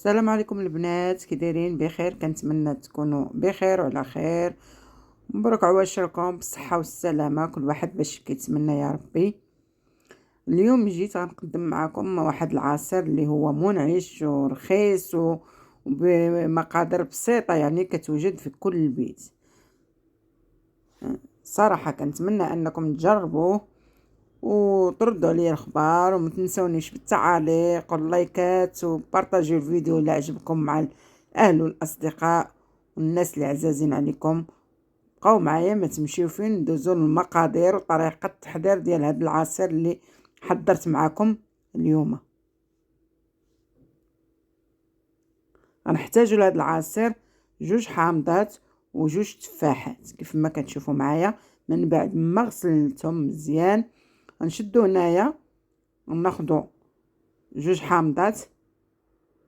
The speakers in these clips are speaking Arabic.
السلام عليكم البنات، كي دايرين؟ بخير؟ كنتمنى تكونوا بخير وعلى خير. مبروك عواشركم بالصحه والسلامه، كل واحد باش كيتمنى يا ربي. اليوم جيت غنقدم معكم واحد العصير اللي هو منعش ورخيص وبمقادير بسيطه، يعني كتوجد في كل بيت. صراحه كنتمنى انكم تجربوه وتردوا عليا الأخبار، وما تنسونيش بالتعاليق واللايكات، وبارطاجيو الفيديو اللي عجبكم مع الأهل والأصدقاء والناس اللي عزازين عليكم. بقاو معايا، ما تمشيو فين، ندوزو للمقادير وطريقة التحضير ديال هذا العصير اللي حضرت معكم اليوم. غنحتاجو لهذا العصير 2 حامضات و2 تفاحات كيف ما كتشوفوا معايا. من بعد ما غسلتهم مزيان غنشدو هنايا وناخدو 2 حامضات،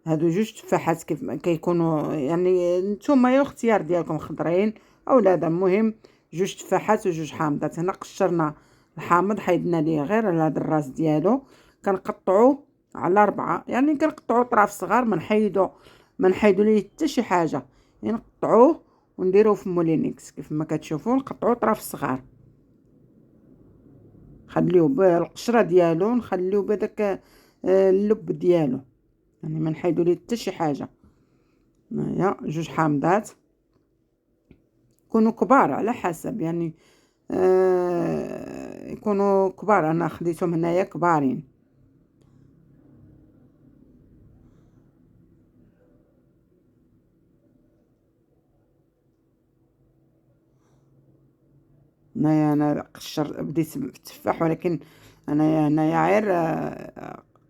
هادو 2 تفاحات كيف ما كيكونوا، يعني نتوما يا اختيار ديالكم، خضرين او لا، هذا المهم 2 تفاحات و2 حامضات. هنا قشرنا الحامض، حيدنا ليه غير هذا الراس ديالو، كنقطعوه على 4، يعني كنقطعو طراف صغار، ما نحيدو ليه حتى شي حاجه، يعني نقطعوه ونديروه في مولينيكس كيف ما كتشوفوا، نقطعوه طراف صغار، خليوه بالقشره ديالو، نخليوه بهذاك اللب ديالو، يعني ما نحيدو ليه حتى شي حاجه. هنايا 2 حامضات يكونوا كبار على حسب، يعني يكونوا كبار، انا خديتهم هنايا كبارين. هنايا انا بديت في التفاح، ولكن انا هنايا غير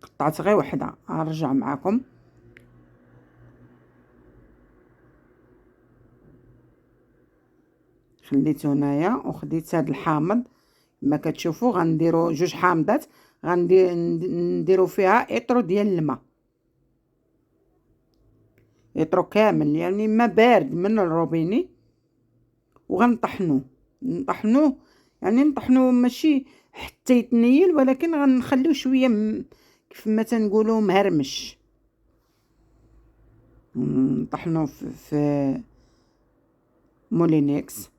قطعت غير وحده، غنرجع معكم. خليته هنايا وخديت هاد الحامض كما كتشوفوا، غنديروا 2 حامضات، نديروا فيها اطرو ديال الماء، اطرو كامل، يعني ما بارد من الروبيني، وغنطحنوه، يعني نطحنوه ماشي حتى يتنيل، ولكن غنخليوه شويه كيف ما تنقولوا مهرمش. نطحنوه في مولينيكس.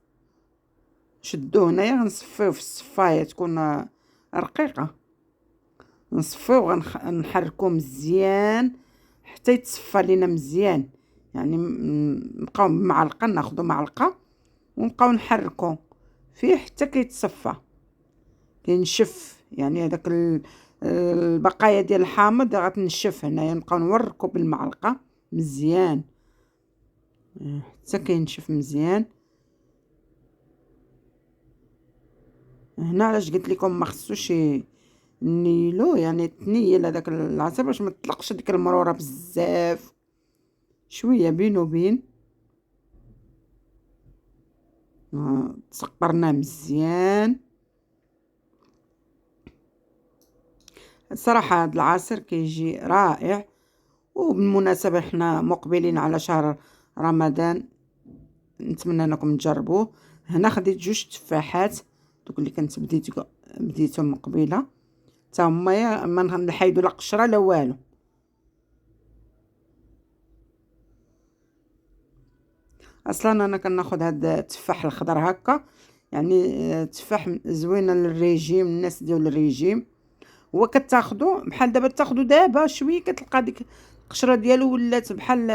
شدوه هنايا، غنصفيوه في الصفايه تكون رقيقه، نصفيوه ونحركوه مزيان حتى يتصفى لينا مزيان، يعني نبقاو بمعلقه، ناخذ معلقه ونبقاو نحركو فيه حتى كيتصفى، كينشف، يعني هذاك البقايا ديال الحامض غتنشف. هنايا نبقاو نوركو بالمعلقه مزيان حتى كينشف مزيان. هنا علاش قلت لكم ما خصوش نيلو، يعني تنيل هذاك العصير باش ما تطلقش ديك المروره بزاف، شويه بين وبين. تسقرناه مزيان. الصراحه هذا العصير كيجي رائع، وبالمناسبه حنا مقبلين على شهر رمضان، نتمنى انكم تجربوه. هنا خديت 2 تفاحات، دوك اللي كنت بديتهم قبيله، حتى هما ما نحيدو لا قشره لا والو. اصلا انا كناخذ هاد التفاح الخضر هكا، يعني تفاح زوينه للريجيم، الناس ديال الريجيم. هو كتاخدو بحال دابا، تاخدو دابا شويه كتلقى ديك القشره ديالو ولات بحال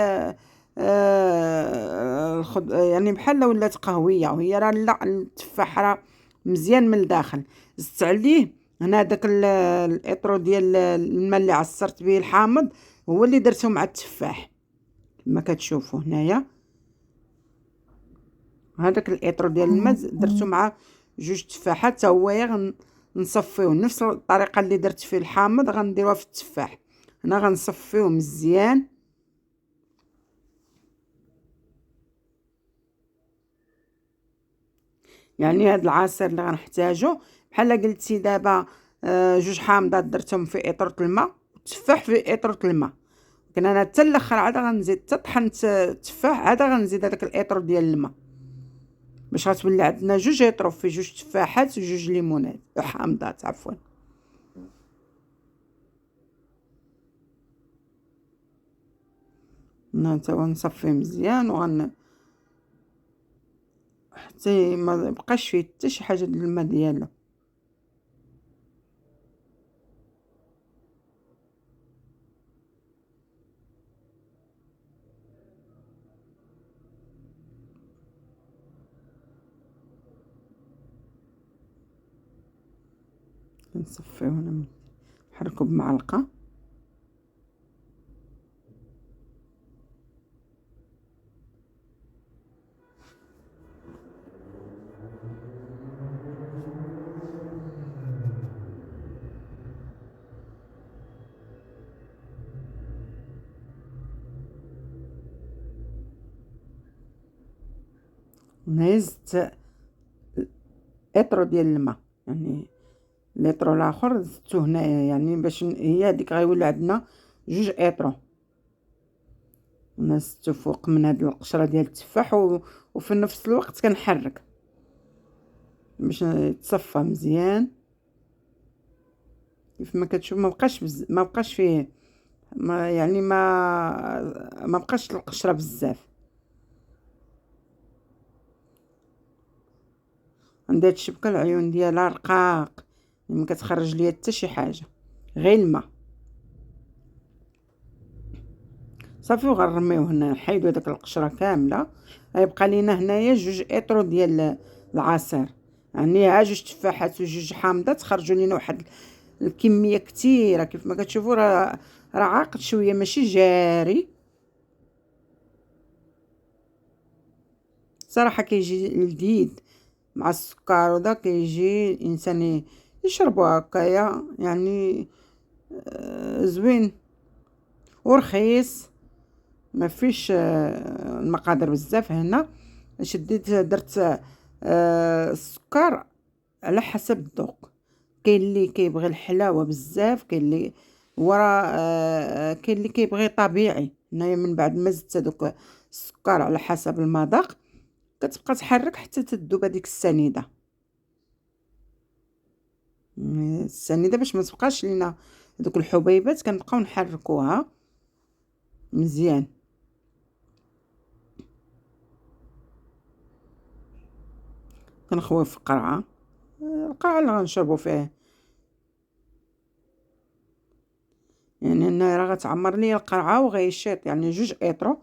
يعني بحال ولات قهويه، وهي راه لا، التفاح راه مزيان من الداخل. زدت عليه هنا داك الاطرو ديال الماء اللي عصرت به الحامض، هو اللي درته مع التفاح كما كتشوفوا هنايا. هذاك الاطر ديال الماء درتو مع 2 تفاحات، حتى هو نصفيوه نفس الطريقه اللي درت فيه الحامض، غنديروها في التفاح. هنا غنصفيوه مزيان. يعني هاد العصير اللي غنحتاجو بحال قلتي دابا، 2 حامضات درتهم في اطرة الماء، والتفاح في اطرة الماء، لكن انا حتى الاخر عاد غنزيد، حتى طحنت التفاح عاد غنزيد هذاك الاطر ديال الماء، باش غتولي عندنا 2 اطرو في 2 تفاحات و2 ليمونات حامضات عفوا. توا نصفيه مزيان حتى ما يبقاش فيه حتى شي حاجه د الماء ديالو. نصفيه نحركو بمعلقه. نهزت اطرو ديال الماء، يعني ليطرو الاخر زدتو هنايا، يعني باش هي هذيك غيولي عندنا 2 اطرو. انا زدتو فوق من هاد القشره ديال التفاح وفي نفس الوقت كنحرك باش يتصفى مزيان. كيف ما كتشوف ما بقاش فيه ما بقاش القشره بزاف. عندها هاد الشبكه العيون ديالها رقاق، ما كتخرج ليا حتى شي حاجه، غير الماء صافي. وغنرميو هنا، نحيدو داك القشره كامله. غيبقى لينا هنايا 2 اطرو ديال العصير، يعني ها 2 تفاحات و2 حامضات خرجوا لينا واحد الكميه كثيره. كيف ما كتشوفوا راه عاقد شويه ماشي جاري. صراحه كيجي لذيذ مع السكر ودا، كيجي الانسان يشربو هكايا، يعني زوين ورخيص. ما فيش المقادير بزاف هنا. شديت درت السكر على حسب الذوق. كاين اللي كيبغي الحلاوه بزاف، كاين اللي كاين اللي كيبغي طبيعي. هنايا من بعد ما زدت هذوك السكر على حسب المذاق، كتبقى تحرك حتى تذوب هذيك السنيده باش ما تبقاش لينا هذوك الحبيبات. كنبقاو نحركوها مزيان. كنخوي في قرعه، القرعه اللي غنشربو فيه، يعني هنا راه غتعمر ليا القرعه وغيشيط، يعني 2 اطرو.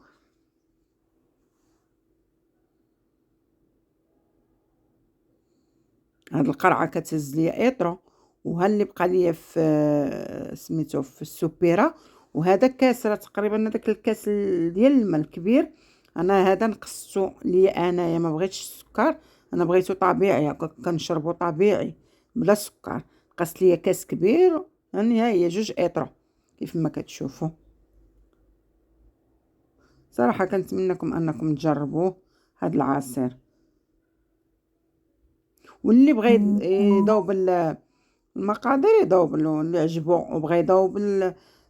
هاد القرعه كتهز ليا اطرو، وها اللي بقى ليا في سميتو في السوبيره. وهذا كاس، راه تقريبا هذاك الكاس ديال الماء الكبير، انا هذا نقصتو ليا انايا، ما بغيتش السكر، انا بغيتو طبيعي كنشربو طبيعي بلا سكر. قصت ليا كاس كبير، يعني ها هي 2 اطرو كيف ما كتشوفوا. صراحه كنتمنىكم انكم تجربوه هاد العصير. واللي بغى يذوب المقادير يذوب له، اللي عجبو وبغى يذوب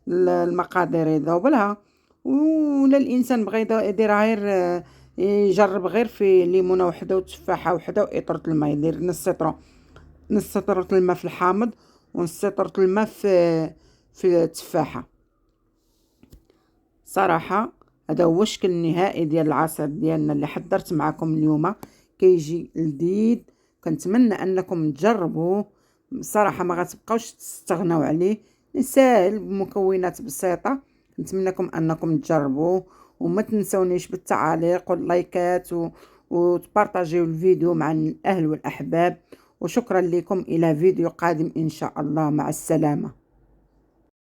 المقادير يذوب لها. ولا الانسان بغى يديرها غير يجرب غير في ليمونه وحده وتفاحه وحده واطره الماء، يدير نص اطره الماء في الحامض ونص اطره الماء في التفاحه. صراحه هذا هو الشكل النهائي ديال العصير ديالنا اللي حضرت معكم اليوم. كيجي لذيذ، كنتمنى انكم تجربوه. صراحه ما غتبقاوش تستغناو عليه، ساهل بمكونات بسيطه. نتمنىكم انكم تجربوه، وما تنسونيش بالتعاليق واللايكات وتبارطاجيو الفيديو مع الاهل والاحباب. وشكرا لكم، الى فيديو قادم ان شاء الله. مع السلامه.